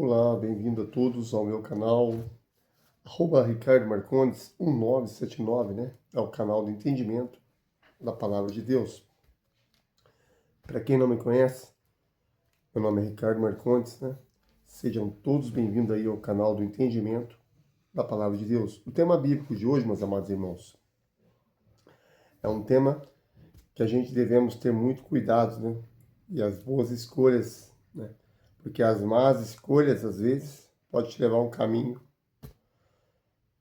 Olá, bem-vindo a todos ao meu canal, Ricardo Marcondes 1979, né? É o canal do entendimento da Palavra de Deus. Para quem não me conhece, meu nome é Ricardo Marcondes, né? Sejam todos bem-vindos aí ao canal do entendimento da Palavra de Deus. O tema bíblico de hoje, meus amados irmãos, é um tema que a gente devemos ter muito cuidado, né? E as boas escolhas, né? Porque as más escolhas, às vezes, pode te levar a um caminho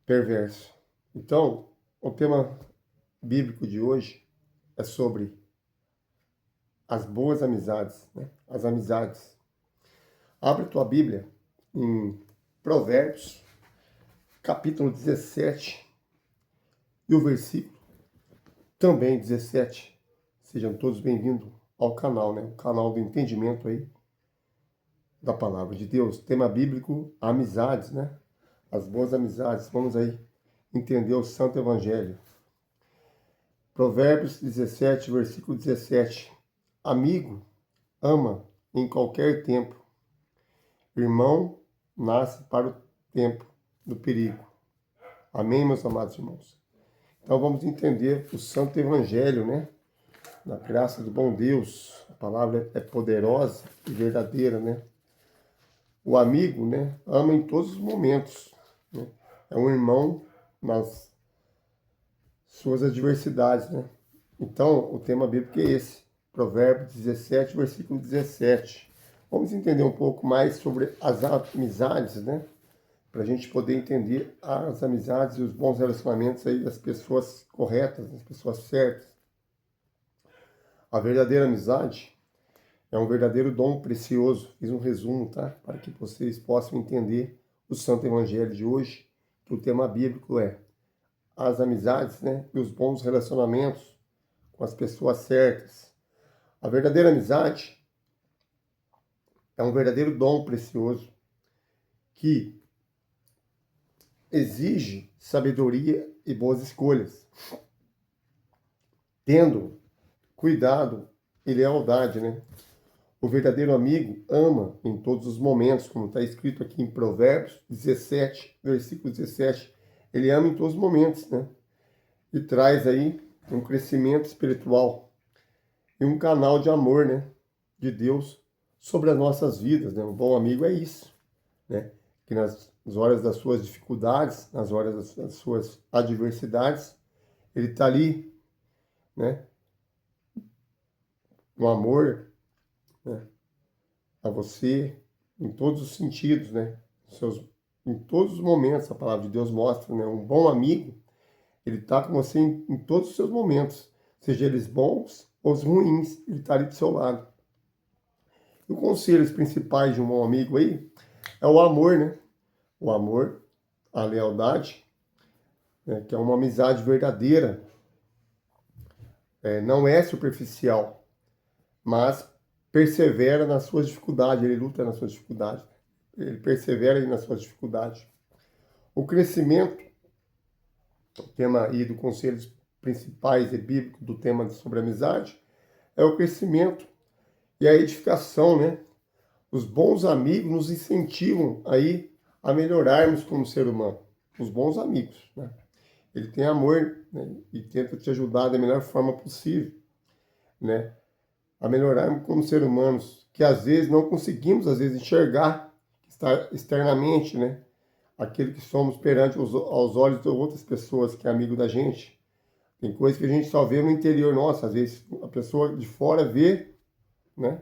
perverso. Então, o tema bíblico de hoje é sobre as boas amizades, né? As amizades. Abre tua Bíblia em Provérbios, capítulo 17, e o versículo também 17. Sejam todos bem-vindos ao canal, né? O canal do entendimento aí da Palavra de Deus. Tema bíblico, amizades, né? As boas amizades. Vamos aí entender o Santo Evangelho. Provérbios 17, versículo 17. Amigo ama em qualquer tempo. Irmão nasce para o tempo do perigo. Amém, meus amados irmãos? Então vamos entender o Santo Evangelho, né? Na graça do bom Deus. A palavra é poderosa e verdadeira, né? O amigo, né? Ama em todos os momentos, né? É um irmão nas suas adversidades, né? Então, o tema bíblico é esse. Provérbios 17, versículo 17. Vamos entender um pouco mais sobre as amizades, né? Para a gente poder entender as amizades e os bons relacionamentos aí das pessoas corretas, das pessoas certas. A verdadeira amizade é um verdadeiro dom precioso. Fiz um resumo, tá? Para que vocês possam entender o Santo Evangelho de hoje, que o tema bíblico é as amizades, né? E os bons relacionamentos com as pessoas certas. A verdadeira amizade é um verdadeiro dom precioso que exige sabedoria e boas escolhas, tendo cuidado e lealdade, né? O verdadeiro amigo ama em todos os momentos, como está escrito aqui em Provérbios 17, versículo 17. Ele ama em todos os momentos, né? E traz aí um crescimento espiritual e um canal de amor, né? De Deus sobre as nossas vidas, né? Um bom amigo é isso, né? Que nas horas das suas dificuldades, nas horas das suas adversidades, ele está ali, né? No amor, né? A você, em todos os sentidos, né? Em todos os momentos, a palavra de Deus mostra, né? Um bom amigo, ele está com você em todos os seus momentos, seja eles bons ou os ruins, ele está ali do seu lado. E os conselhos principais de um bom amigo aí é o amor, né? O amor, a lealdade, né? Que é uma amizade verdadeira, não é superficial, mas persevera nas suas dificuldades, ele luta nas suas dificuldades, ele persevera nas suas dificuldades. O crescimento, o tema aí do conselhos principais e bíblico do tema sobre amizade, é o crescimento e a edificação, né? Os bons amigos nos incentivam aí a melhorarmos como ser humano. Os bons amigos, né? Ele tem amor, né? E tenta te ajudar da melhor forma possível, né? A melhorarmos como ser humanos, que às vezes não conseguimos, às vezes, enxergar externamente, né? Aquele que somos perante aos olhos de outras pessoas que é amigo da gente. Tem coisas que a gente só vê no interior nosso, às vezes a pessoa de fora vê, né?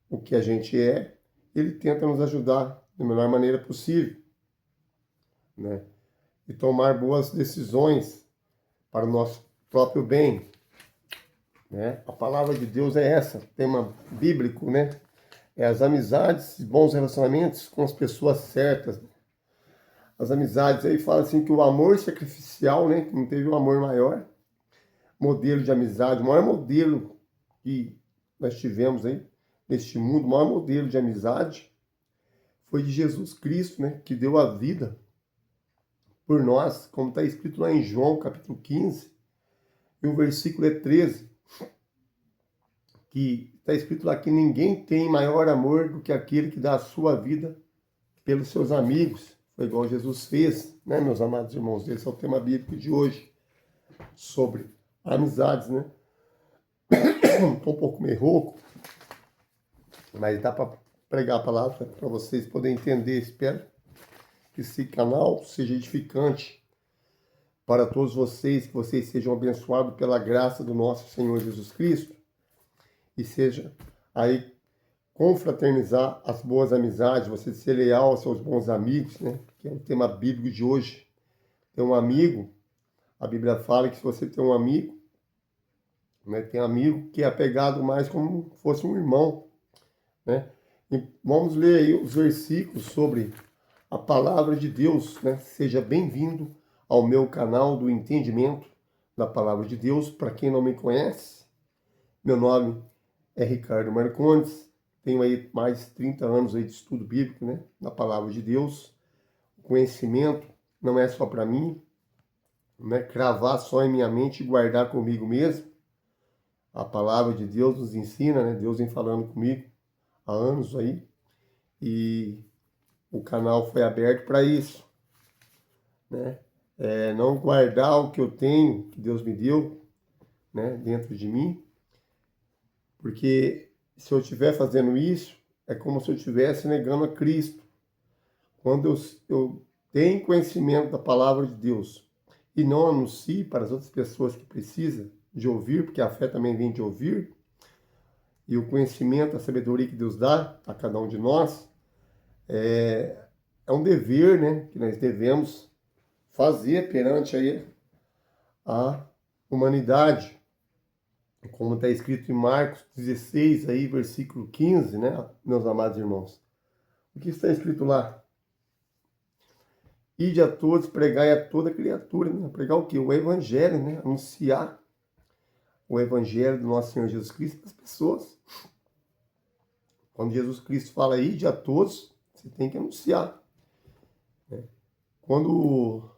O que a gente é, ele tenta nos ajudar da melhor maneira possível, né? E tomar boas decisões para o nosso próprio bem, né? A palavra de Deus é essa, tema bíblico, né? É as amizades e bons relacionamentos com as pessoas certas. As amizades aí fala assim que o amor sacrificial, né? Que não teve um amor maior, modelo de amizade, o maior modelo que nós tivemos aí neste mundo, o maior modelo de amizade foi de Jesus Cristo, né? Que deu a vida por nós, como está escrito lá em João, capítulo 15, e o versículo é 13, que está escrito lá que ninguém tem maior amor do que aquele que dá a sua vida pelos seus amigos. Foi igual Jesus fez, né, meus amados irmãos? Esse é o tema bíblico de hoje, sobre amizades, né? Estou um pouco meio rouco, mas dá para pregar a palavra para vocês poderem entender. Espero que esse canal seja edificante para todos vocês, que vocês sejam abençoados pela graça do nosso Senhor Jesus Cristo e seja aí confraternizar as boas amizades, você ser leal aos seus bons amigos, né? Que é o tema bíblico de hoje. Ter um amigo, a Bíblia fala que se você tem um amigo, né, tem amigo que é apegado mais como fosse um irmão, né? E vamos ler aí os versículos sobre a palavra de Deus, né? Seja bem-vindo ao meu canal do entendimento da palavra de Deus. Para quem não me conhece, meu nome é Ricardo Marcondes, tenho aí mais de 30 anos aí de estudo bíblico, né? Na palavra de Deus. O conhecimento não é só para mim, né? Cravar só em minha mente e guardar comigo mesmo. A palavra de Deus nos ensina, né? Deus vem falando comigo há anos aí, e o canal foi aberto para isso, né? Não guardar o que eu tenho, que Deus me deu, né, dentro de mim, porque se eu estiver fazendo isso, é como se eu estivesse negando a Cristo. Quando eu tenho conhecimento da palavra de Deus e não anuncio para as outras pessoas que precisam de ouvir, porque a fé também vem de ouvir, e o conhecimento, a sabedoria que Deus dá a cada um de nós, é um dever, né, que nós devemos fazer perante aí a humanidade, como está escrito em Marcos 16, aí, versículo 15, né, meus amados irmãos? O que está escrito lá? Ide a todos, pregai a toda criatura, né? Pregar o quê? O evangelho, né? Anunciar o evangelho do nosso Senhor Jesus Cristo para as pessoas. Quando Jesus Cristo fala ide a todos, você tem que anunciar, né? Quando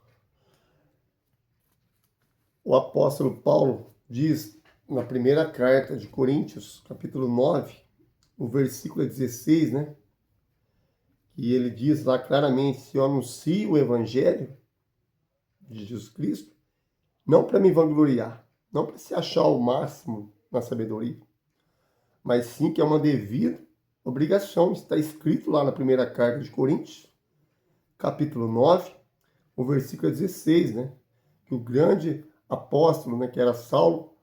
o apóstolo Paulo diz na primeira carta de Coríntios, capítulo 9, o versículo 16, né? E ele diz lá claramente, se eu anuncio o evangelho de Jesus Cristo, não para me vangloriar, não para se achar o máximo na sabedoria, mas sim que é uma devida obrigação. Está escrito lá na primeira carta de Coríntios, capítulo 9, o versículo 16, né? Que o grande apóstolo, né, que era Saulo,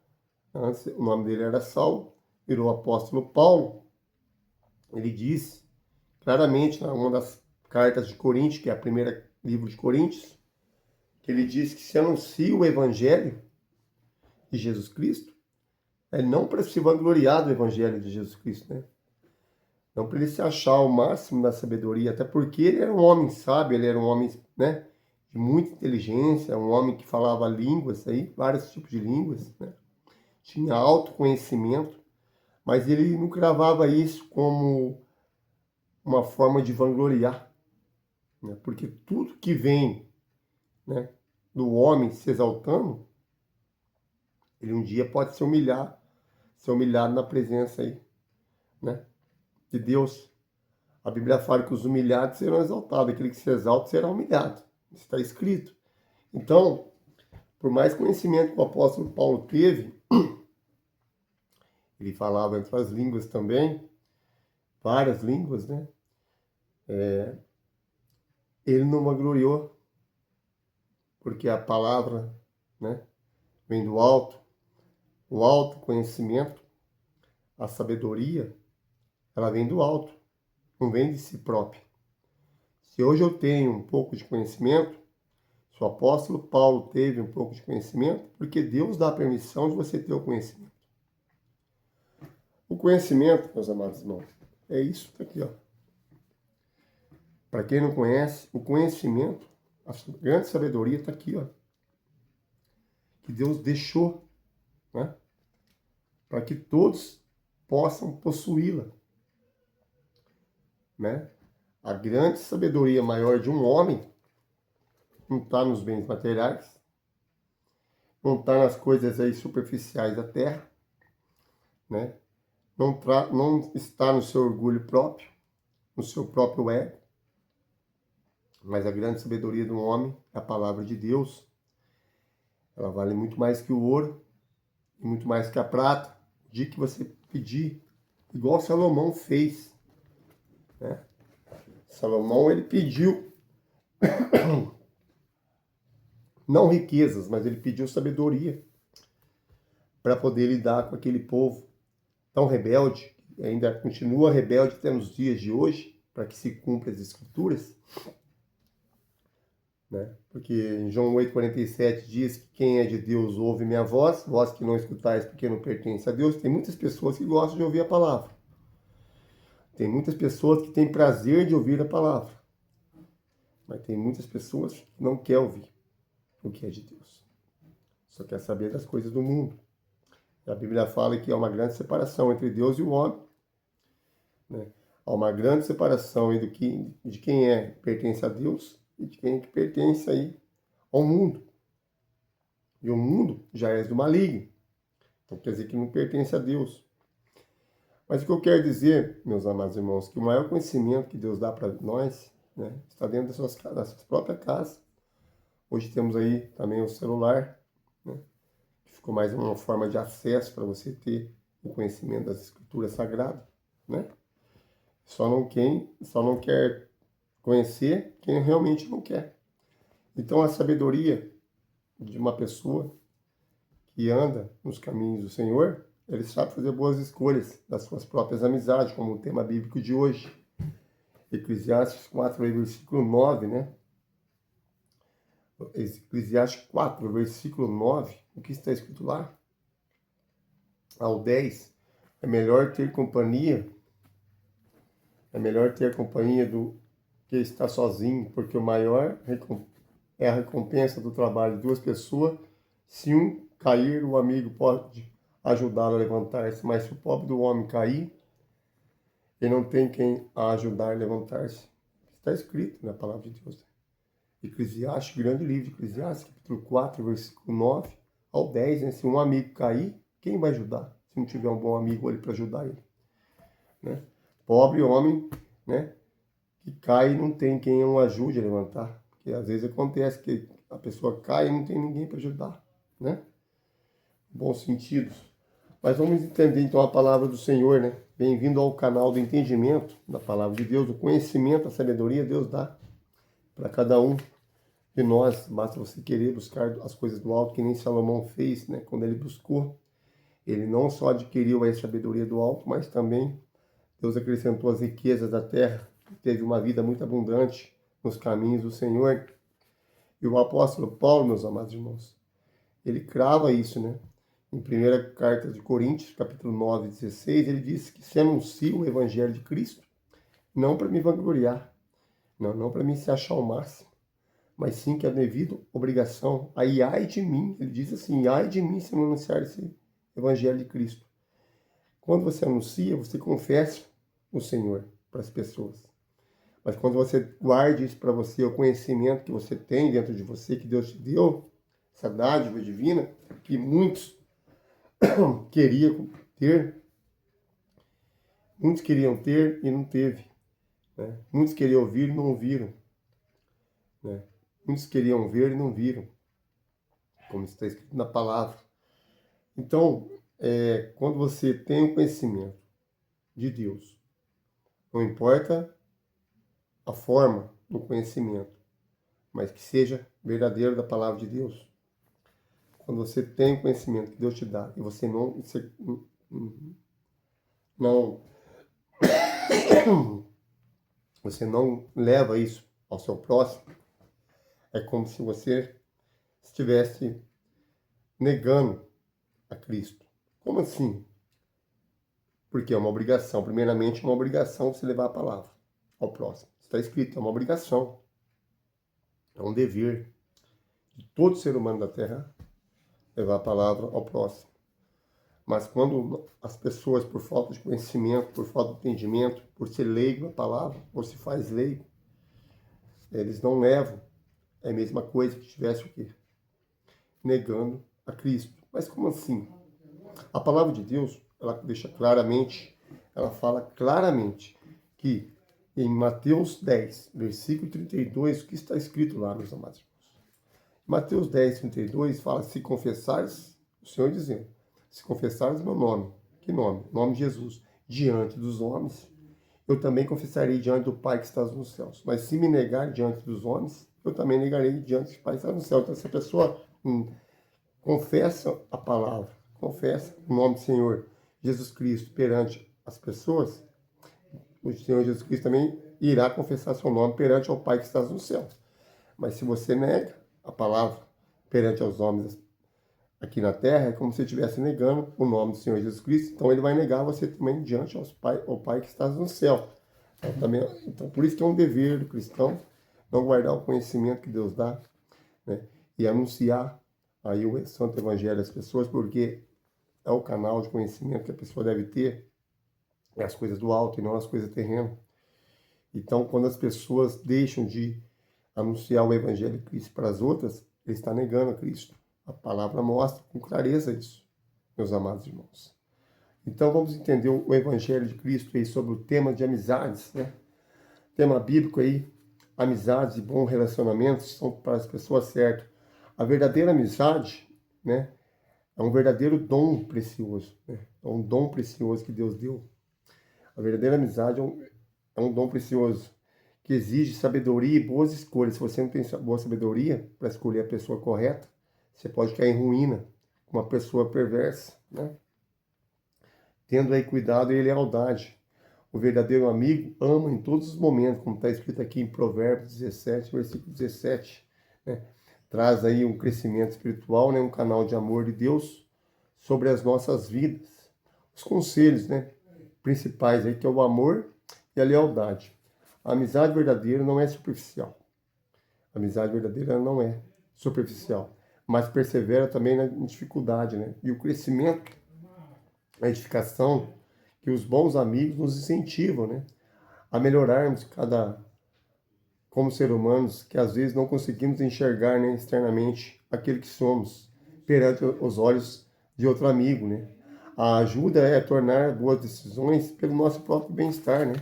antes o nome dele era Saulo, virou apóstolo Paulo, ele diz claramente, uma das cartas de Coríntios, que é a primeira livro de Coríntios, que ele diz que se anuncia o evangelho de Jesus Cristo, é não para se vangloriar do evangelho de Jesus Cristo, né? Não para ele se achar o máximo da sabedoria, até porque ele era um homem sábio, ele era um homem, né, de muita inteligência, um homem que falava línguas aí, vários tipos de línguas, né? Tinha autoconhecimento, mas ele não cravava isso como uma forma de vangloriar, né? Porque tudo que vem, né, do homem se exaltando, ele um dia pode ser humilhado na presença aí, né, de Deus. A Bíblia fala que os humilhados serão exaltados, aquele que se exalta será humilhado. Isso está escrito. Então, por mais conhecimento que o apóstolo Paulo teve, ele falava entre as línguas também, várias línguas, né? Ele não vangloriou, porque a palavra, né, vem do alto, o autoconhecimento, a sabedoria, ela vem do alto, não vem de si própria. Se hoje eu tenho um pouco de conhecimento, se o apóstolo Paulo teve um pouco de conhecimento, porque Deus dá a permissão de você ter o conhecimento. O conhecimento, meus amados irmãos, é isso aqui, ó. Para quem não conhece, o conhecimento, a grande sabedoria está aqui, ó. Que Deus deixou, né? Para que todos possam possuí-la, né? A grande sabedoria maior de um homem não está nos bens materiais, não está nas coisas aí superficiais da terra, né? Não está no seu orgulho próprio, no seu próprio ego, Mas a grande sabedoria do homem é a palavra de Deus. Ela vale muito mais que o ouro e muito mais que a prata. O dia que você pedir, igual Salomão fez, né? Salomão, ele pediu não riquezas, mas ele pediu sabedoria para poder lidar com aquele povo tão rebelde, e ainda continua rebelde até nos dias de hoje, para que se cumpra as escrituras, né? Porque em João 8,47 diz que quem é de Deus ouve minha voz, vós que não escutais porque não pertence a Deus. Tem muitas pessoas que gostam de ouvir a palavra. Tem muitas pessoas que têm prazer de ouvir a palavra. Mas tem muitas pessoas que não querem ouvir o que é de Deus. Só quer saber das coisas do mundo. A Bíblia fala que há uma grande separação entre Deus e o homem, né? Há uma grande separação de quem pertence a Deus e de quem pertence aí ao mundo. E o mundo já é do maligno. Então quer dizer que não pertence a Deus. Mas o que eu quero dizer, meus amados irmãos, que o maior conhecimento que Deus dá para nós, né, está dentro da sua própria casa. Hoje temos aí também o celular, né, que ficou mais uma forma de acesso para você ter o conhecimento das escrituras sagradas, né? Só não quer conhecer quem realmente não quer. Então a sabedoria de uma pessoa que anda nos caminhos do Senhor, ele sabe fazer boas escolhas das suas próprias amizades, como o tema bíblico de hoje. Eclesiastes 4, versículo 9, né? Eclesiastes 4, versículo 9, o que está escrito lá? Ao 10, é melhor ter companhia do que estar sozinho, porque o maior é a recompensa do trabalho de duas pessoas. Se um cair, o amigo pode ajudá-lo a levantar-se, mas se o pobre do homem cair, ele não tem quem a ajudar a levantar-se. Está escrito na palavra de Deus. Eclesiastes, grande livro de Eclesiastes, capítulo 4, versículo 9 ao 10, né? Se um amigo cair, quem vai ajudar? Se não tiver um bom amigo ali para ajudar ele, né? Pobre homem, né, que cai e não tem quem o ajude a levantar. Porque às vezes acontece que a pessoa cai e não tem ninguém para ajudar, né? Bons sentidos. Mas vamos entender então a palavra do Senhor, né? Bem-vindo ao canal do entendimento da palavra de Deus, o conhecimento, a sabedoria Deus dá para cada um de nós. Basta você querer buscar as coisas do alto, que nem Salomão fez, né? Quando ele buscou, ele não só adquiriu a sabedoria do alto, mas também Deus acrescentou as riquezas da terra, teve uma vida muito abundante nos caminhos do Senhor. E o apóstolo Paulo, meus amados irmãos, ele crava isso, né? Em 1 de Coríntios, capítulo 9, 16, ele diz que se anuncia o evangelho de Cristo, não para me vangloriar, não para mim se achar o máximo, mas sim que é devido obrigação. Aí, ai de mim, ele diz assim, ai de mim se não anunciar esse evangelho de Cristo. Quando você anuncia, você confessa o Senhor para as pessoas. Mas quando você guarda isso para você, o conhecimento que você tem dentro de você, que Deus te deu, essa dádiva divina, que muitos queriam ter e não teve, né? Muitos queriam ouvir e não ouviram, né? Muitos queriam ver e não viram, como está escrito na palavra. Então, quando você tem o conhecimento de Deus, não importa a forma do conhecimento, mas que seja verdadeiro da palavra de Deus. Quando você tem o conhecimento que Deus te dá e você você não leva isso ao seu próximo, é como se você estivesse negando a Cristo. Como assim? Porque é uma obrigação. Primeiramente, é uma obrigação você levar a palavra ao próximo. Está escrito, é uma obrigação. É um dever de todo ser humano da Terra levar a palavra ao próximo. Mas quando as pessoas, por falta de conhecimento, por falta de entendimento, por ser leigo na palavra, ou se faz leigo, eles não levam. É a mesma coisa que estivesse o quê? Negando a Cristo. Mas como assim? A palavra de Deus, ela deixa claramente, ela fala claramente que em Mateus 10, versículo 32, o que está escrito lá, meus amados irmãos? Mateus 10, 32 fala, se confessares, o Senhor dizendo, se confessares meu nome, que nome? Nome de Jesus, diante dos homens, eu também confessarei diante do Pai que está nos céus. Mas se me negar diante dos homens, eu também negarei diante do Pai que está no céu. Então, se a pessoa confessa a palavra, confessa o nome do Senhor Jesus Cristo perante as pessoas, o Senhor Jesus Cristo também irá confessar seu nome perante ao Pai que está no céu. Mas se você nega a palavra perante aos homens aqui na terra, é como se estivesse negando o nome do Senhor Jesus Cristo, então ele vai negar você também diante ao Pai que está no céu. Então, por isso que é um dever do cristão não guardar o conhecimento que Deus dá, né? E anunciar aí o Santo Evangelho às pessoas, porque é o canal de conhecimento que a pessoa deve ter, é as coisas do alto e não as coisas terrenas. Então, quando as pessoas deixam de anunciar o Evangelho de Cristo para as outras, ele está negando a Cristo. A palavra mostra com clareza isso, meus amados irmãos. Então, vamos entender o Evangelho de Cristo aí sobre o tema de amizades, né? Tema bíblico aí, amizades e bons relacionamentos são para as pessoas certas. A verdadeira amizade, né, é um verdadeiro dom precioso, né? É um dom precioso que Deus deu. A verdadeira amizade é um dom precioso que exige sabedoria e boas escolhas. Se você não tem boa sabedoria para escolher a pessoa correta, você pode cair em ruína com uma pessoa perversa, né? Tendo aí cuidado e lealdade. O verdadeiro amigo ama em todos os momentos, como está escrito aqui em Provérbios 17, versículo 17, né? Traz aí um crescimento espiritual, né? Um canal de amor de Deus sobre as nossas vidas. Os conselhos, né, principais aí, que é o amor e a lealdade. A amizade verdadeira não é superficial. A amizade verdadeira não é superficial, mas persevera também na dificuldade, né? E o crescimento, a edificação, que os bons amigos nos incentivam, né, a melhorarmos como ser humanos, que às vezes não conseguimos enxergar, né, externamente aquele que somos perante os olhos de outro amigo, né? A ajuda é tornar boas decisões pelo nosso próprio bem-estar, né?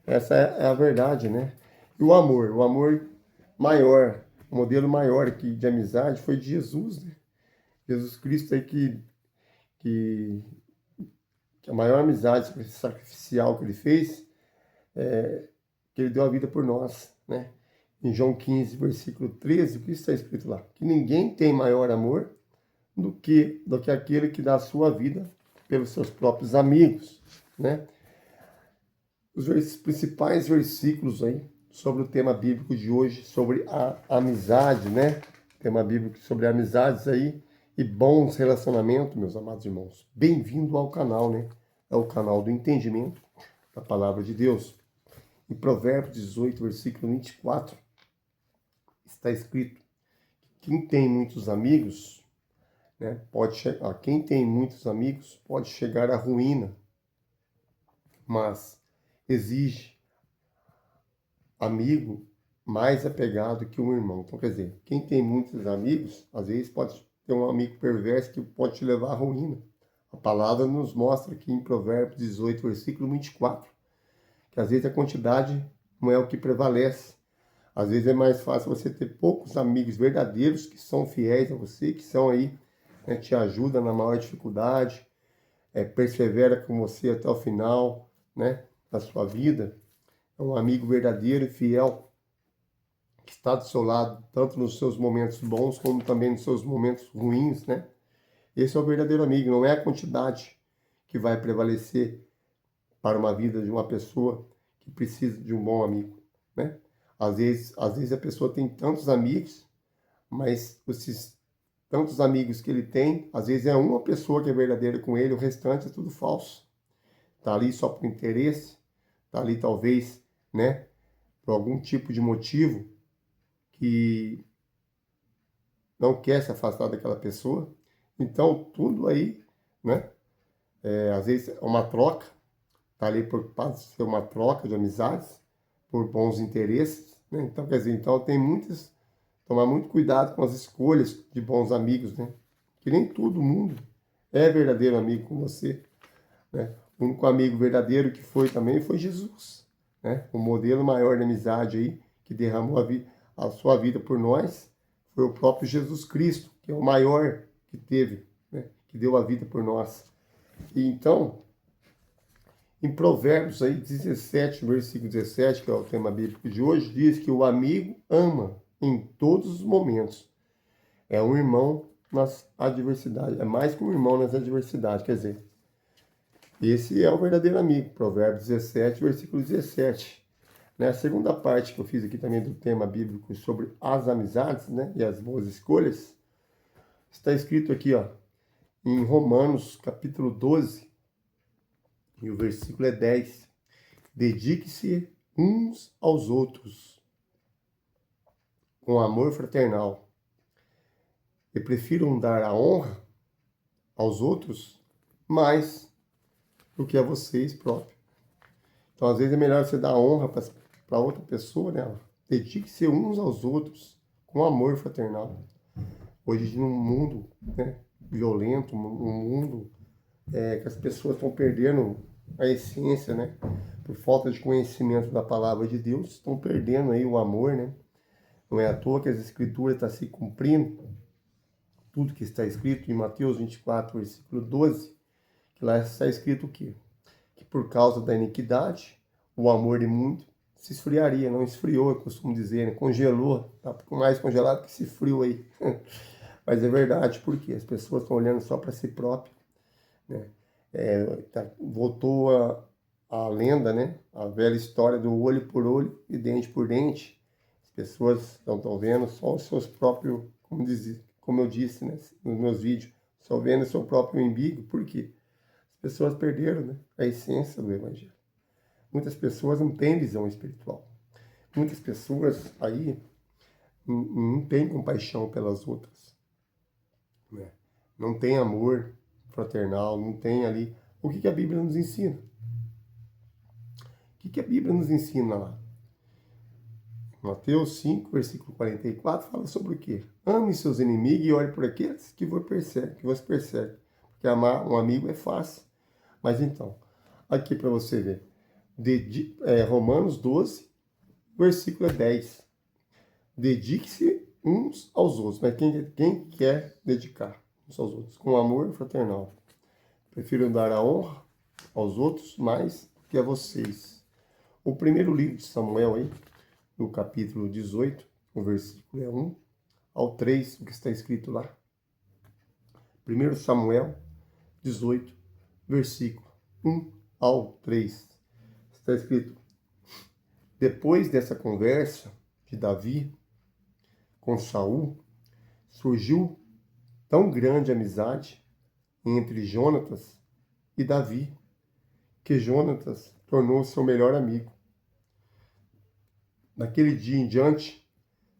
Essa é a verdade, né? E o amor maior, o modelo maior aqui de amizade foi de Jesus, né? Jesus Cristo aí que a maior amizade sacrificial que ele fez, que ele deu a vida por nós, né? Em João 15, versículo 13, o que está escrito lá? Que ninguém tem maior amor do que aquele que dá a sua vida pelos seus próprios amigos, né? Os principais versículos aí sobre o tema bíblico de hoje, sobre a amizade, né? Tema bíblico sobre amizades aí e bons relacionamentos, meus amados irmãos. Bem-vindo ao canal, né? É o canal do entendimento da palavra de Deus. Em Provérbios 18, versículo 24, está escrito que quem tem muitos amigos, né, quem tem muitos amigos pode chegar à ruína, mas exige amigo mais apegado que um irmão. Então, quer dizer, quem tem muitos amigos, às vezes pode ter um amigo perverso que pode te levar à ruína. A palavra nos mostra aqui em Provérbios 18, versículo 24, que às vezes a quantidade não é o que prevalece. Às vezes é mais fácil você ter poucos amigos verdadeiros que são fiéis a você, que são aí, né, te ajudam na maior dificuldade, persevera com você até o final, né, da sua vida. É um amigo verdadeiro e fiel que está do seu lado, tanto nos seus momentos bons como também nos seus momentos ruins, né? Esse é o verdadeiro amigo, não é a quantidade que vai prevalecer para uma vida de uma pessoa que precisa de um bom amigo, né? Às vezes a pessoa tem tantos amigos, mas esses tantos amigos que ele tem, às vezes é uma pessoa que é verdadeira com ele, o restante é tudo falso. Tá ali só por interesse, tá ali talvez, né, por algum tipo de motivo que não quer se afastar daquela pessoa. Então, tudo aí, né, às vezes é uma troca, tá ali para ser uma troca de amizades, por bons interesses, né? Então, quer dizer, então tomar muito cuidado com as escolhas de bons amigos, né? Que nem todo mundo é verdadeiro amigo com você, né? O único amigo verdadeiro que foi também foi Jesus, né? O modelo maior de amizade aí, que derramou a sua vida por nós, foi o próprio Jesus Cristo, que é o maior que teve, né? Que deu a vida por nós. E então, em Provérbios aí 17, versículo 17, que é o tema bíblico de hoje, diz que o amigo ama em todos os momentos. É um irmão nas adversidades, é mais que um irmão nas adversidades, quer dizer, esse é o verdadeiro amigo. Provérbios 17, versículo 17. Né? A segunda parte que eu fiz aqui também do tema bíblico sobre as amizades, né, e as boas escolhas, está escrito aqui, ó, em Romanos, capítulo 12, e o versículo é 10. Dedique-se uns aos outros com amor fraternal e prefiram dar a honra aos outros mais do que a vocês próprios. Então, às vezes, é melhor você dar honra para outra pessoa, né? Dedique-se uns aos outros com amor fraternal. Hoje, num mundo, né, violento, um mundo que as pessoas estão perdendo a essência, né? Por falta de conhecimento da palavra de Deus, estão perdendo aí o amor, né? Não é à toa que as escrituras estão se cumprindo, tudo que está escrito em Mateus 24, versículo 12, que lá está escrito o quê? Que por causa da iniquidade, o amor de muito se esfriaria, não esfriou, eu costumo dizer, né? Congelou, tá mais congelado que esse frio aí. Mas é verdade, porque as pessoas estão olhando só para si próprias, né? Voltou a lenda, né? A velha história do olho por olho e dente por dente. As pessoas estão vendo só os seus próprios, como eu disse, né, nos meus vídeos, só vendo o seu próprio umbigo. Por quê? As pessoas perderam, né, a essência do Evangelho. Muitas pessoas não têm visão espiritual. Muitas pessoas aí não têm compaixão pelas outras, né? Não tem amor fraternal, não tem ali. O que a Bíblia nos ensina? O que a Bíblia nos ensina lá? Mateus 5, versículo 44, fala sobre o quê? Ame seus inimigos e ore por aqueles que você persegue. Porque amar um amigo é fácil. Mas então, aqui para você ver. Romanos 12, versículo 10. Dedique-se uns aos outros. Mas quem quer dedicar uns aos outros? Com amor fraternal. Prefiro dar a honra aos outros mais que a vocês. O primeiro livro de Samuel aí, no capítulo 18, o versículo é 1 ao 3, o que está escrito lá. 1 Samuel 18, versículo 1 ao 3. Está escrito: depois dessa conversa de Davi com Saul, surgiu tão grande amizade entre Jonatas e Davi, que Jonatas tornou seu melhor amigo. Naquele dia em diante,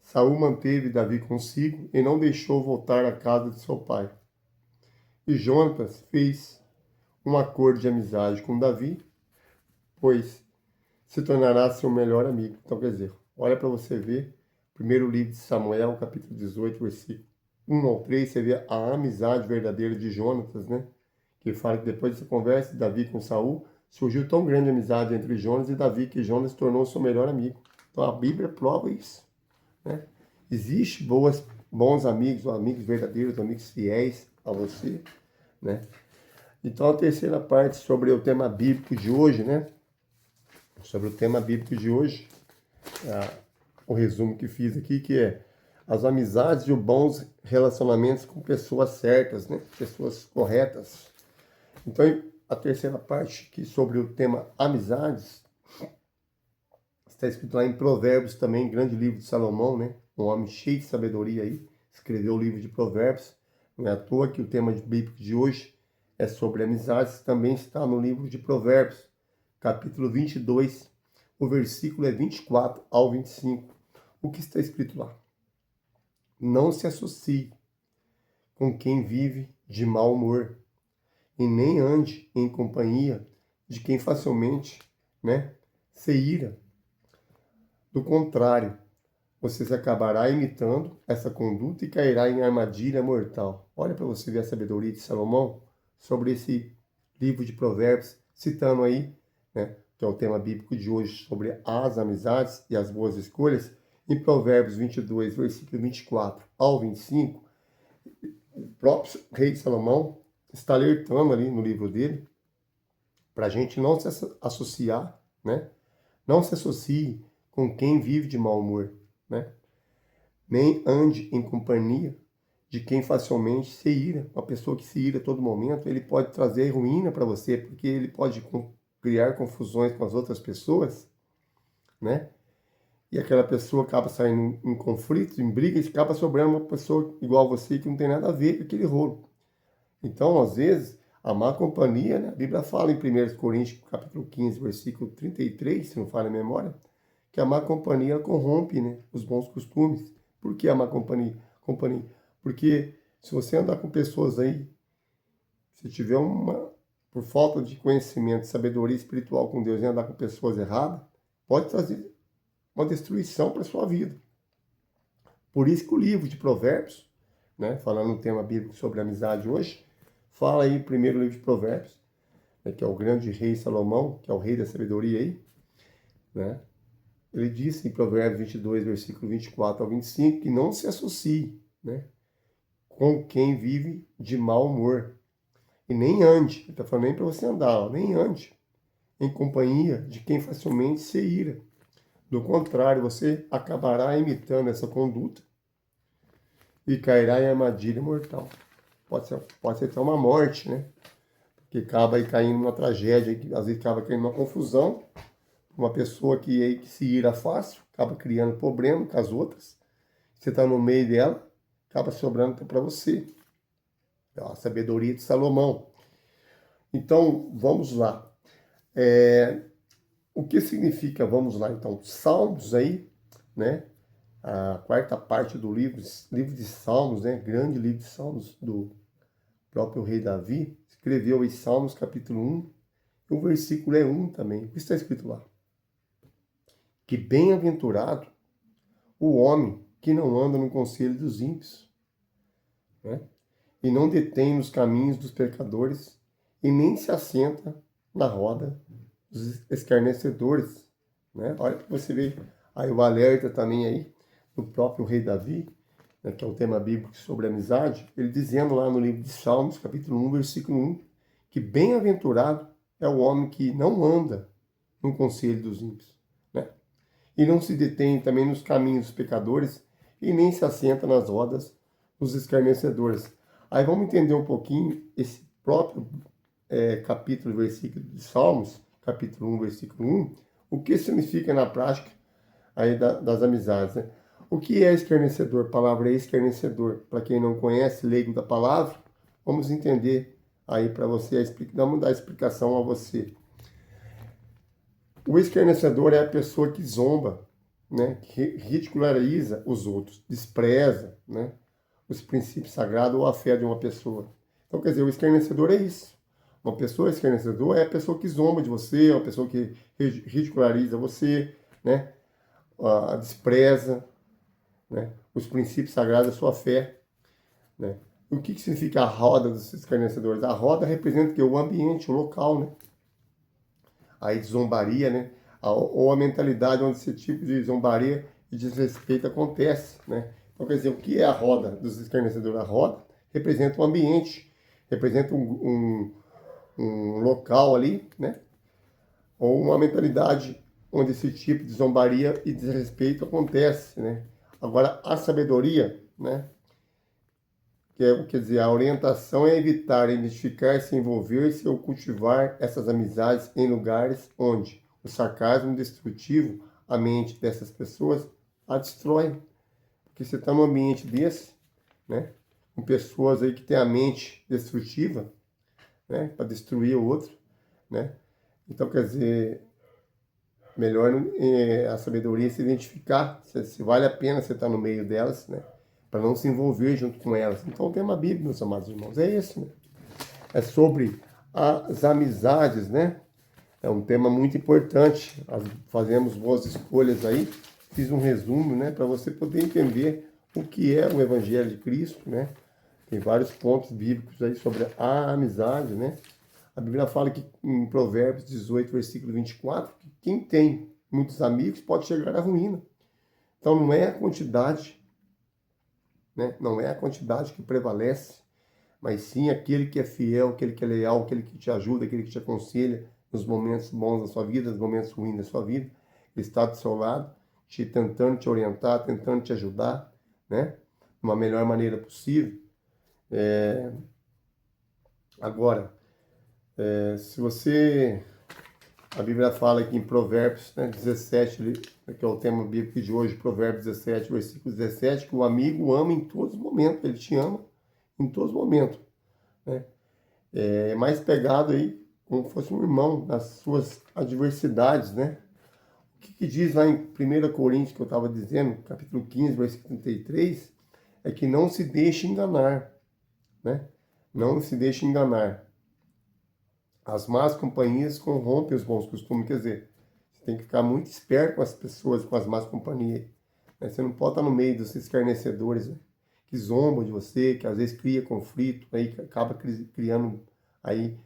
Saul manteve Davi consigo e não deixou voltar à casa de seu pai. E Jonatas fez um acordo de amizade com Davi, pois se tornará seu melhor amigo. Então, quer dizer, olha para você ver, primeiro livro de Samuel, capítulo 18, versículo 1 ao 3, você vê a amizade verdadeira de Jonatas, né? Que fala que depois dessa conversa de Davi com Saul, surgiu tão grande amizade entre Jonas e Davi que Jonas tornou seu melhor amigo. Então a Bíblia prova isso, né? Existe bons amigos, ou amigos verdadeiros, amigos fiéis a você, né? Então a terceira parte sobre o tema bíblico de hoje, né? Sobre o tema bíblico de hoje, o resumo que fiz aqui, que é as amizades e os bons relacionamentos com pessoas certas, né? Pessoas corretas. Então a terceira parte aqui sobre o tema amizades está escrito lá em Provérbios também, grande livro de Salomão, né? Um homem cheio de sabedoria aí, escreveu o livro de Provérbios. Não é à toa que o tema bíblico de hoje é sobre amizades, também está no livro de Provérbios, capítulo 22, o versículo é 24 ao 25. O que está escrito lá? Não se associe com quem vive de mau humor, e nem ande em companhia de quem facilmente, né, se ira. Do contrário, você se acabará imitando essa conduta e cairá em armadilha mortal. Olha para você ver a sabedoria de Salomão sobre esse livro de Provérbios, citando aí, né, que é o tema bíblico de hoje, sobre as amizades e as boas escolhas, em Provérbios 22, versículo 24 ao 25, o próprio rei Salomão está alertando ali no livro dele para a gente não se associar, né? Não se associe com quem vive de mau humor, né? Nem ande em companhia de quem facilmente se ira. Uma pessoa que se ira a todo momento, ele pode trazer ruína para você, porque ele pode criar confusões com as outras pessoas, né? E aquela pessoa acaba saindo em conflitos, em brigas, e acaba sobrando uma pessoa igual a você que não tem nada a ver com aquele rolo. Então, às vezes, a má companhia, né? A Bíblia fala em 1 Coríntios, capítulo 15, versículo 33, se não falha a memória, que a má companhia corrompe, né, os bons costumes. Por que a má companhia? Porque se você andar com pessoas aí, se tiver por falta de conhecimento, sabedoria espiritual com Deus e andar com pessoas erradas, pode trazer uma destruição para a sua vida. Por isso que o livro de Provérbios, né, falando no tema bíblico sobre amizade hoje, fala aí, primeiro livro de Provérbios, né, que é o grande rei Salomão, que é o rei da sabedoria aí, né? Ele disse em Provérbios 22, versículo 24 ao 25, que não se associe, né, com quem vive de mau humor. E nem ande, ele está falando nem para você andar, ó, nem ande em companhia de quem facilmente se ira. Do contrário, você acabará imitando essa conduta e cairá em armadilha mortal. Pode ser até uma morte, né? Que acaba aí caindo numa tragédia, que às vezes acaba caindo numa confusão. Uma pessoa que se ira fácil, acaba criando problema com as outras. Você está no meio dela, acaba sobrando para você. É a sabedoria de Salomão. Então, vamos lá. O que significa, vamos lá então, Salmos aí, né? A quarta parte do livro de Salmos, né? Grande livro de Salmos do próprio rei Davi, escreveu em Salmos capítulo 1, e o versículo é 1 também. O que está escrito lá? Que bem-aventurado o homem que não anda no conselho dos ímpios, né? E não detém nos caminhos dos pecadores, e nem se assenta na roda dos escarnecedores, né? Olha para você ver aí o alerta também aí do próprio rei Davi, né, que é o tema bíblico sobre amizade, ele dizendo lá no livro de Salmos, capítulo 1, versículo 1, que bem-aventurado é o homem que não anda no conselho dos ímpios, né? E não se detém também nos caminhos dos pecadores, e nem se assenta nas rodas dos escarnecedores. Aí vamos entender um pouquinho esse próprio capítulo, versículo de Salmos, capítulo 1, versículo 1, o que significa na prática aí das amizades, né? O que é escarnecedor? A palavra é escarnecedor. Para quem não conhece, leigo da palavra, vamos entender aí para você, vamos dar a explicação a você. O escarnecedor é a pessoa que zomba, né? Que ridiculariza os outros, despreza, né? Os princípios sagrados ou a fé de uma pessoa. Então, quer dizer, o escarnecedor é isso. Uma pessoa escarnecedora é a pessoa que zomba de você, é uma pessoa que ridiculariza você, né? Despreza, né, os princípios sagrados da sua fé, né? O que significa a roda dos escarnecedores? A roda representa que o ambiente, o local, né? Aí de zombaria, né? Ou a mentalidade onde esse tipo de zombaria e desrespeito acontece, né? Então, quer dizer, o que é a roda dos escarnecedores? A roda representa um ambiente, representa um local ali, né? Ou uma mentalidade onde esse tipo de zombaria e desrespeito acontece, né? Agora, a sabedoria, né? Quer dizer, a orientação é evitar, identificar-se, envolver-se ou cultivar essas amizades em lugares onde o sarcasmo destrutivo, a mente dessas pessoas, a destrói. Porque você está num ambiente desse, né? Com pessoas aí que têm a mente destrutiva, né? Para destruir o outro, né? Então, quer dizer, melhor a sabedoria é se identificar se vale a pena você estar no meio delas, né? Para não se envolver junto com elas. Então, o tema bíblico, meus amados irmãos, é esse, né? É sobre as amizades, né? É um tema muito importante. Fazemos boas escolhas aí. Fiz um resumo, né? Para você poder entender o que é o Evangelho de Cristo, né? Tem vários pontos bíblicos aí sobre a amizade, né? A Bíblia fala que em Provérbios 18, versículo 24, que quem tem muitos amigos pode chegar à ruína. Então não é a quantidade, né? Não é a quantidade que prevalece, mas sim aquele que é fiel, aquele que é leal, aquele que te ajuda, aquele que te aconselha nos momentos bons da sua vida, nos momentos ruins da sua vida. Ele está do seu lado, tentando te orientar, tentando te ajudar, né? De uma melhor maneira possível. Agora, se você... A Bíblia fala aqui em Provérbios, né, 17, que é o tema bíblico de hoje, Provérbios 17, versículo 17, que o amigo ama em todos os momentos, ele te ama em todos os momentos, né? É mais pegado aí, como fosse um irmão, nas suas adversidades, né? O que diz lá em 1 Coríntios, que eu estava dizendo, capítulo 15, versículo 33, é que não se deixe enganar, né? Não se deixe enganar. As más companhias corrompem os bons costumes, quer dizer, você tem que ficar muito esperto com as pessoas, com as más companhias, né? Você não pode estar no meio dos escarnecedores, né? Que zombam de você, que às vezes cria conflito, aí acaba criando aí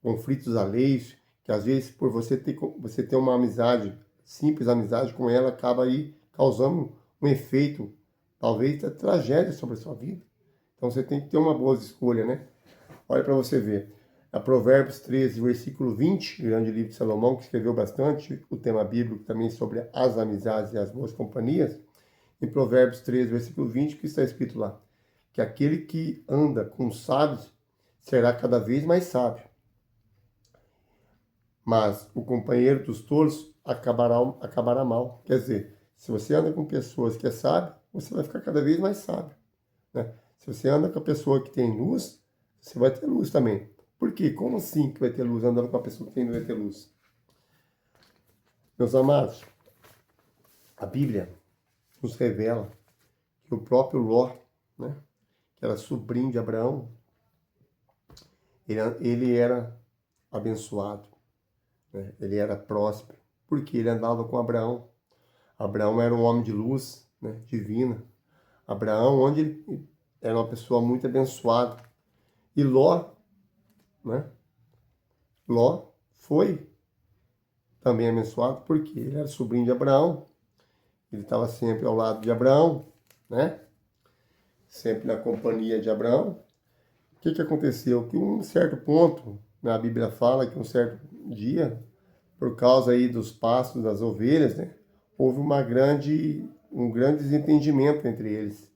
conflitos alheios, que às vezes por você ter uma amizade, simples amizade com ela, acaba aí causando um efeito, talvez até tragédia sobre a sua vida. Então você tem que ter uma boa escolha, né? Olha para você ver. A Provérbios 13, versículo 20, grande livro de Salomão, que escreveu bastante o tema bíblico também sobre as amizades e as boas companhias. Em Provérbios 13, versículo 20, que está escrito lá? Que aquele que anda com os sábios será cada vez mais sábio, mas o companheiro dos tolos acabará mal. Quer dizer, se você anda com pessoas que é sábio, você vai ficar cada vez mais sábio, né? Se você anda com a pessoa que tem luz, você vai ter luz também. Por quê? Como assim que vai ter luz andando com a pessoa que vai ter luz? Meus amados, a Bíblia nos revela que o próprio Ló, né, que era sobrinho de Abraão, ele era abençoado, né? Ele era próspero, porque ele andava com Abraão. Abraão era um homem de luz, né, divina. Abraão, onde ele era uma pessoa muito abençoada. E Ló, né? Ló foi também abençoado porque ele era sobrinho de Abraão. Ele estava sempre ao lado de Abraão, né? Sempre na companhia de Abraão. O que aconteceu? Que um certo ponto, né, a Bíblia fala que um certo dia, por causa aí dos pastos das ovelhas, né, houve um grande desentendimento entre eles.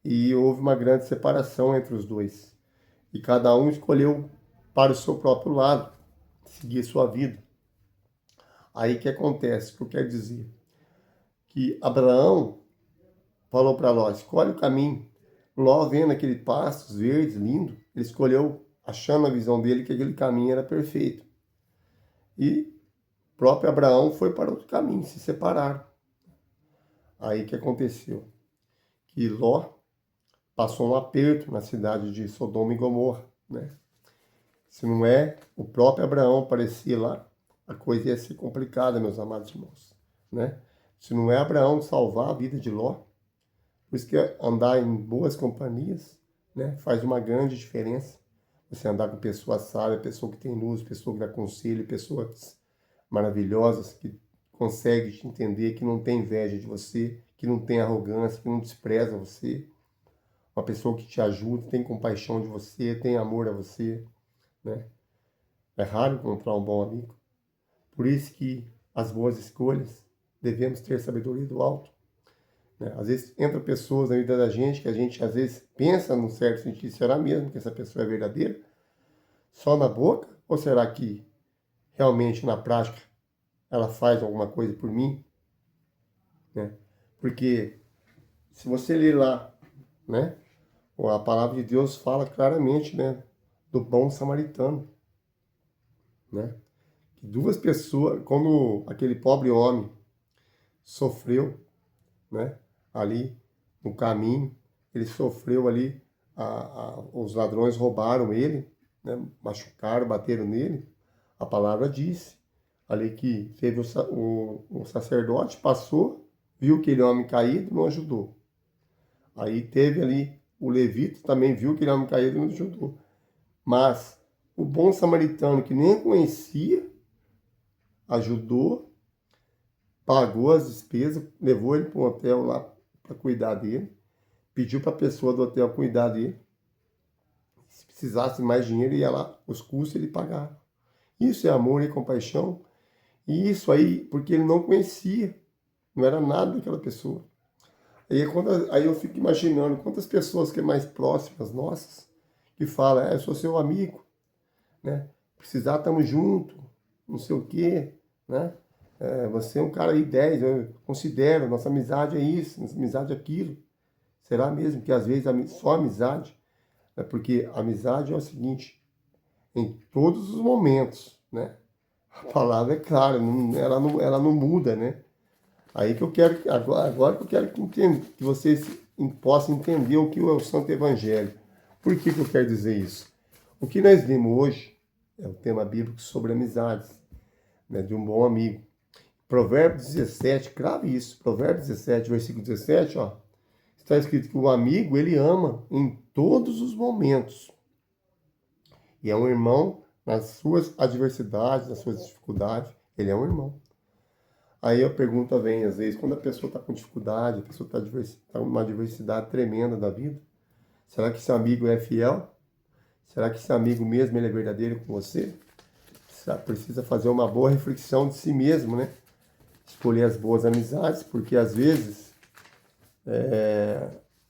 E houve uma grande separação entre os dois. E cada um escolheu para o seu próprio lado, seguir sua vida. Aí que acontece? O que eu quero dizer? Que Abraão falou para Ló, escolhe o caminho. Ló, vendo aquele pastos verdes, lindo, ele escolheu, achando a visão dele que aquele caminho era perfeito. E o próprio Abraão foi para outro caminho, se separaram. Aí que aconteceu? Que Ló passou um aperto na cidade de Sodoma e Gomorra, né? Se não é o próprio Abraão aparecer lá, a coisa ia ser complicada, meus amados irmãos, né? Se não é Abraão salvar a vida de Ló, por isso que andar em boas companhias, né, faz uma grande diferença. Você andar com pessoas sábias, pessoa que tem luz, pessoa que dá conselho, pessoas maravilhosas que conseguem te entender, que não tem inveja de você, que não tem arrogância, que não despreza você. Uma pessoa que te ajuda, tem compaixão de você, tem amor a você, né? É raro encontrar um bom amigo. Por isso que as boas escolhas devemos ter sabedoria do alto, né? Às vezes entra pessoas na vida da gente que a gente às vezes pensa num certo sentido, será mesmo que essa pessoa é verdadeira? Só na boca? Ou será que realmente na prática ela faz alguma coisa por mim, né? Porque se você ler lá, né, a palavra de Deus fala claramente, né, do bom samaritano, né? Que duas pessoas, como aquele pobre homem sofreu, né, ali no caminho, ele sofreu ali, os ladrões roubaram ele, né, machucaram, bateram nele. A palavra disse ali que teve o sacerdote, passou, viu aquele homem caído, não ajudou. Aí teve ali o levita, também viu aquele homem caído e não ajudou. Mas o bom samaritano que nem conhecia, ajudou, pagou as despesas, levou ele para um hotel lá para cuidar dele, pediu para a pessoa do hotel cuidar dele. Se precisasse de mais dinheiro, ia lá, os custos ele pagava. Isso é amor e compaixão. E isso aí, porque ele não conhecia, não era nada daquela pessoa. Aí eu fico imaginando quantas pessoas que é mais próximas nossas, que falam, eu sou seu amigo, né? Precisar, estamos juntos, não sei o quê, né? Você é um cara aí 10, eu considero, nossa amizade é isso, nossa amizade é aquilo. Será mesmo que às vezes só amizade? Porque amizade é o seguinte, em todos os momentos, né? A palavra é clara, ela não muda, né? Aí que eu quero, agora que eu quero que vocês possam entender o que é o Santo Evangelho. Por que eu quero dizer isso? O que nós vimos hoje é o tema bíblico sobre amizades, né, de um bom amigo. Provérbios 17, crave isso, Provérbios 17, versículo 17, ó, está escrito que o amigo, ele ama em todos os momentos. E é um irmão nas suas adversidades, nas suas dificuldades, ele é um irmão. Aí a pergunta vem, às vezes, quando a pessoa está com dificuldade, a pessoa está numa adversidade tremenda da vida, será que esse amigo é fiel? Será que esse amigo mesmo ele é verdadeiro com você? Você precisa fazer uma boa reflexão de si mesmo, né? Escolher as boas amizades, porque às vezes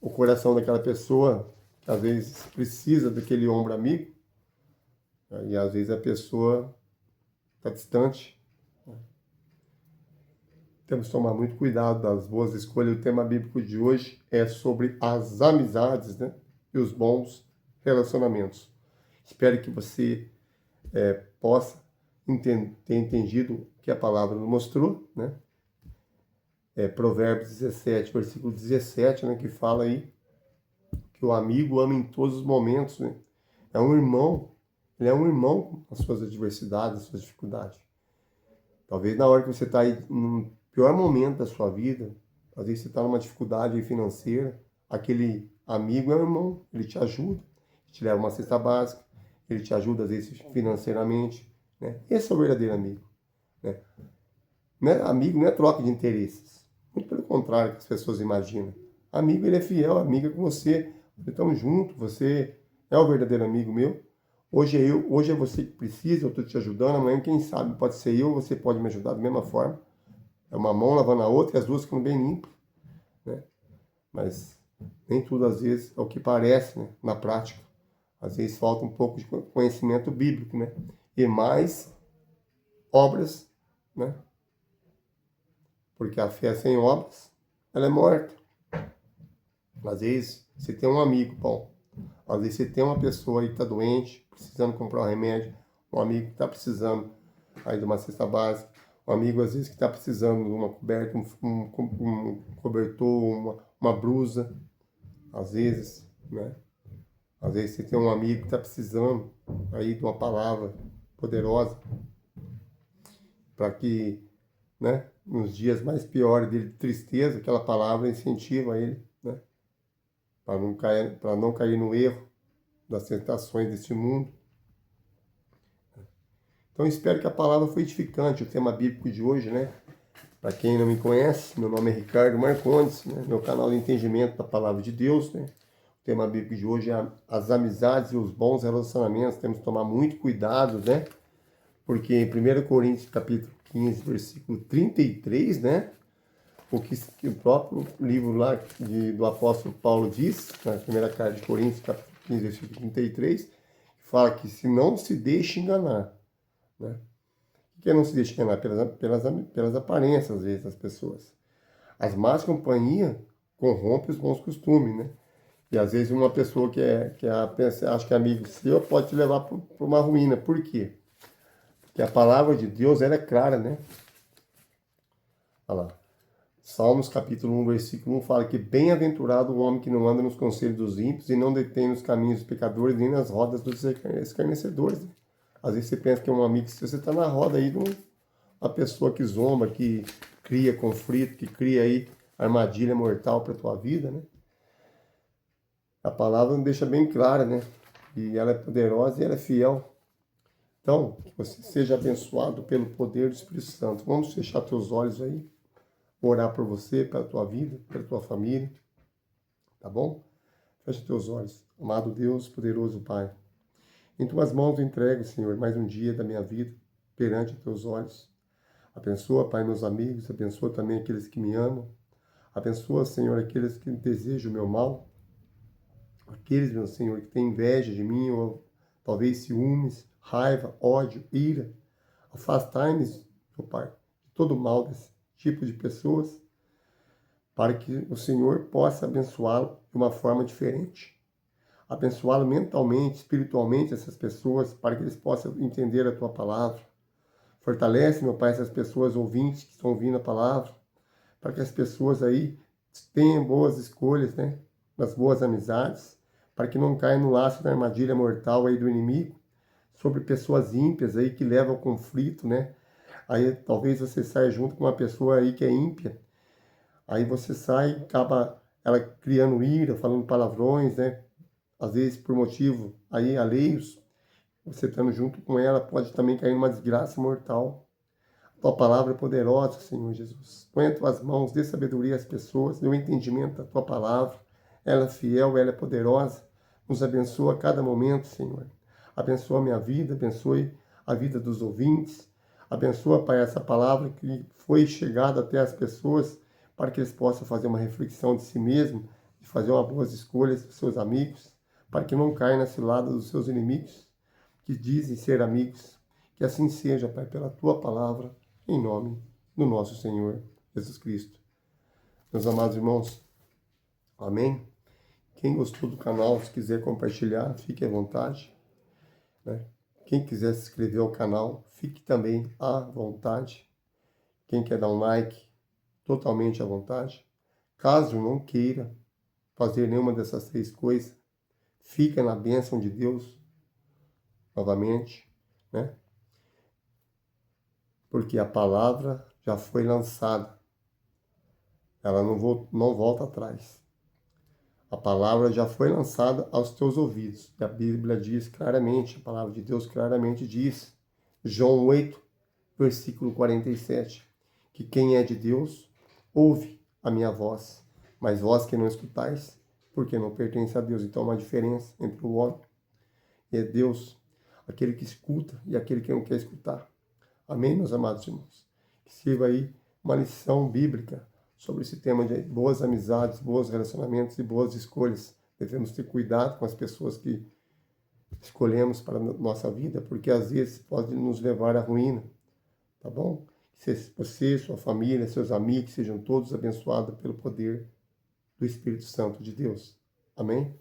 o coração daquela pessoa, às vezes, precisa daquele ombro amigo, e às vezes a pessoa está distante. Temos que tomar muito cuidado das boas escolhas. O tema bíblico de hoje é sobre as amizades, né? E os bons relacionamentos. Espero que você possa ter entendido o que a palavra nos mostrou, né? Provérbios 17, versículo 17, né? Que fala aí que o amigo ama em todos os momentos, né? É um irmão, ele é um irmão nas suas adversidades, nas suas dificuldades. Talvez na hora que você está aí no pior momento da sua vida, às vezes você está numa dificuldade financeira, aquele amigo é um irmão, ele te ajuda, te leva uma cesta básica, ele te ajuda às vezes financeiramente, né? Esse é o verdadeiro amigo, né? Amigo não é troca de interesses, muito pelo contrário que as pessoas imaginam. Amigo, ele é fiel, amigo é com você, estamos juntos, você é o verdadeiro amigo meu. Hoje é você que precisa, eu estou te ajudando, amanhã quem sabe pode ser eu, você pode me ajudar da mesma forma. É uma mão lavando a outra e as duas ficam bem limpas, né? Mas nem tudo às vezes é o que parece, né? Na prática. Às vezes falta um pouco de conhecimento bíblico, né? E mais obras, né? Porque a fé sem obras, ela é morta. Às vezes você tem um amigo, bom, às vezes você tem uma pessoa aí que está doente, precisando comprar um remédio, um amigo que está precisando aí de uma cesta básica, um amigo às vezes que está precisando de uma coberta, um cobertor, uma blusa, às vezes, né? Às vezes você tem um amigo que está precisando aí de uma palavra poderosa para que, né, nos dias mais piores dele, de tristeza, aquela palavra incentiva ele, né? Para não cair no erro das tentações deste mundo. Então, espero que a palavra foi edificante, o tema bíblico de hoje, né? Para quem não me conhece, meu nome é Ricardo Marcondes, né? Meu canal de entendimento da palavra de Deus, né? O tema bíblico de hoje é as amizades e os bons relacionamentos. Temos que tomar muito cuidado, né? Porque em 1 Coríntios, capítulo 15, versículo 33, né? O que o próprio livro lá do apóstolo Paulo diz, na primeira carta de Coríntios, capítulo 15, versículo 33, fala que se não se deixe enganar, né? O que é não se deixe enganar? Pelas aparências, às vezes, das pessoas. As más companhias corrompem os bons costumes, né? E às vezes uma pessoa acha que é amigo seu pode te levar para uma ruína. Por quê? Porque a palavra de Deus, ela é clara, né? Olha lá. Salmos capítulo 1, versículo 1 fala que bem-aventurado o homem que não anda nos conselhos dos ímpios e não detém nos caminhos dos pecadores nem nas rodas dos escarnecedores. Né? Às vezes você pensa que é um amigo, se você está na roda aí de uma pessoa que zomba, que cria conflito, que cria aí armadilha mortal para a tua vida, né? A palavra nos deixa bem clara, né? E ela é poderosa e ela é fiel. Então, que você seja abençoado pelo poder do Espírito Santo. Vamos fechar teus olhos aí, orar por você, pela tua vida, pela tua família, tá bom? Fecha teus olhos. Amado Deus, poderoso Pai, em tuas mãos eu entrego, Senhor, mais um dia da minha vida perante teus olhos. Abençoa, Pai, meus amigos, abençoa também aqueles que me amam. Abençoa, Senhor, aqueles que desejam o meu mal. Aqueles, meu Senhor, que têm inveja de mim, ou talvez ciúmes, raiva, ódio, ira. Afastai-nos, meu Pai, de todo mal desse tipo de pessoas, para que o Senhor possa abençoá-lo de uma forma diferente. Abençoá-lo mentalmente, espiritualmente, essas pessoas, para que eles possam entender a Tua palavra. Fortalece, meu Pai, essas pessoas ouvintes que estão ouvindo a palavra, para que as pessoas aí tenham boas escolhas, né? Das boas amizades, para que não caiam no laço da armadilha mortal aí do inimigo, sobre pessoas ímpias aí que levam ao conflito, né? Aí talvez você saia junto com uma pessoa aí que é ímpia, aí você sai, acaba ela criando ira, falando palavrões, né? Às vezes por motivo aí alheios, você estando junto com ela pode também cair numa desgraça mortal. Tua palavra é poderosa, Senhor Jesus. Põe em tuas mãos, dê sabedoria às pessoas, dê o entendimento da tua palavra. Ela é fiel, ela é poderosa. Nos abençoa a cada momento, Senhor. Abençoa a minha vida, abençoe a vida dos ouvintes. Abençoa, Pai, essa palavra que foi chegada até as pessoas para que eles possam fazer uma reflexão de si mesmo e fazer uma boas escolhas dos seus amigos, para que não caiam na cilada dos seus inimigos, que dizem ser amigos. Que assim seja, Pai, pela tua palavra, em nome do nosso Senhor Jesus Cristo. Meus amados irmãos, amém? Quem gostou do canal, se quiser compartilhar, fique à vontade, né? Quem quiser se inscrever ao canal, fique também à vontade. Quem quer dar um like, totalmente à vontade. Caso não queira fazer nenhuma dessas três coisas, fica na bênção de Deus, novamente, né? Porque a palavra já foi lançada, ela não volta atrás. A palavra já foi lançada aos teus ouvidos. E a Bíblia diz claramente, a palavra de Deus claramente diz, João 8, versículo 47, que quem é de Deus, ouve a minha voz. Mas vós que não escutais, porque não pertence a Deus. Então há uma diferença entre o homem e Deus, aquele que escuta e aquele que não quer escutar. Amém, meus amados irmãos? Que sirva aí uma lição bíblica sobre esse tema de boas amizades, bons relacionamentos e boas escolhas. Devemos ter cuidado com as pessoas que escolhemos para a nossa vida, porque às vezes pode nos levar à ruína, tá bom? Que você, sua família, seus amigos sejam todos abençoados pelo poder do Espírito Santo de Deus. Amém?